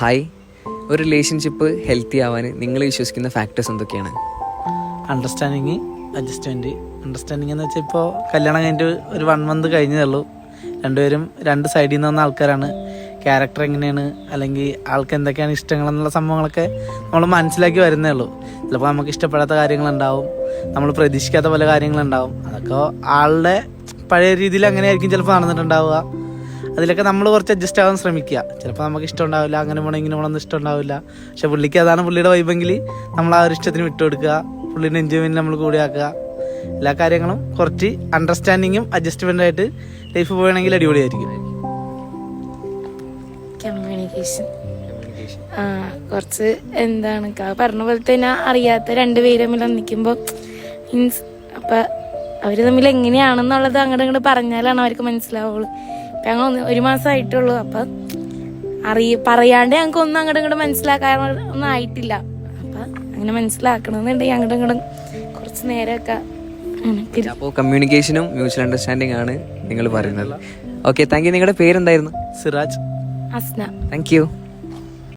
Hi, ഒരു relationship healthy ആവാൻ നിങ്ങൾ വിശ്വസിക്കുന്ന ഫാക്ടേഴ്സ് എന്തൊക്കെയാണ്? Understanding, adjustment. അണ്ടർസ്റ്റാൻഡിങ് എന്ന് വെച്ചാൽ ഇപ്പോൾ കല്യാണം കഴിഞ്ഞിട്ട് ഒരു 1 month കഴിഞ്ഞതേ ഉള്ളൂ. രണ്ടുപേരും 2 സൈഡിൽ നിന്ന് വന്ന ആൾക്കാരാണ്. ക്യാരക്ടർ എങ്ങനെയാണ്, അല്ലെങ്കിൽ ആൾക്ക് എന്തൊക്കെയാണ് ഇഷ്ടങ്ങളെന്നുള്ള സംഭവങ്ങളൊക്കെ നമ്മൾ മനസ്സിലാക്കി വരുന്നേ ഉള്ളൂ. ചിലപ്പോൾ നമുക്ക് ഇഷ്ടപ്പെടാത്ത കാര്യങ്ങളുണ്ടാവും, നമ്മൾ പ്രതീക്ഷിക്കാത്ത പല കാര്യങ്ങളുണ്ടാവും. അതൊക്കെ ആളുടെ പഴയ രീതിയിൽ അങ്ങനെ ആയിരിക്കും ചിലപ്പോൾ നടന്നിട്ടുണ്ടാവുക. അതിലൊക്കെ നമ്മൾ കുറച്ച് അഡ്ജസ്റ്റ് ആവാൻ ശ്രമിക്കുക. ചിലപ്പോൾ നമുക്ക് ഇഷ്ടം ഉണ്ടാവില്ല, അങ്ങനെ പോകണം ഇങ്ങനെ പോകണമെന്ന് ഇഷ്ടം ഉണ്ടാവില്ല. പക്ഷെ പുള്ളിക്ക് അതാണ് പുള്ളിയുടെ വൈബെങ്കിൽ നമ്മൾ ആ ഒരു ഇഷ്ടത്തിന് വിട്ടുകൊടുക്കുക, പുള്ളിയുടെ എൻജോയ്മെൻറ്റ് നമ്മൾ കൂടിയാക്കുക. എല്ലാ കാര്യങ്ങളും കുറച്ച് അണ്ടർസ്റ്റാൻഡിങ്ങും അഡ്ജസ്റ്റ്മെൻ്റായിട്ട് ലൈഫ് പോകണമെങ്കിൽ അടിപൊളിയായിരിക്കും. കമ്മ്യൂണിക്കേഷൻ കുറച്ച് എന്താണ് പറഞ്ഞ പോലെ തന്നെ അറിയാത്ത 2 പേര് തമ്മിൽ ഒന്നിക്കുമ്പോൾ മീൻസ് അപ്പം അവർ തമ്മിൽ എങ്ങനെയാണെന്നുള്ളത് അങ്ങോട്ട് പറഞ്ഞാലാണ് അവർക്ക് മനസ്സിലാവുള്ളൂ. ഇപ്പം ഞങ്ങൾ 1 മാസമായിട്ടുള്ളൂ. അപ്പം പറയാണ്ട് ഞങ്ങൾക്ക് ഒന്നും അങ്ങോട്ട് മനസ്സിലാക്കാനൊന്നും ആയിട്ടില്ല. അപ്പം അങ്ങനെ മനസ്സിലാക്കണമെന്നുണ്ടെങ്കിൽ അങ്ങോട്ടും കുറച്ച് നേരമൊക്കെ. അപ്പോൾ കമ്മ്യൂണിക്കേഷനും മ്യൂച്വൽ അണ്ടർസ്റ്റാൻഡിങ് ആണ് നിങ്ങൾ പറയുന്നത്. Okay, thank you. നിങ്ങളുടെ പേരെന്തായിരുന്നു? സിറാജ്. അസ്ന. Thank U.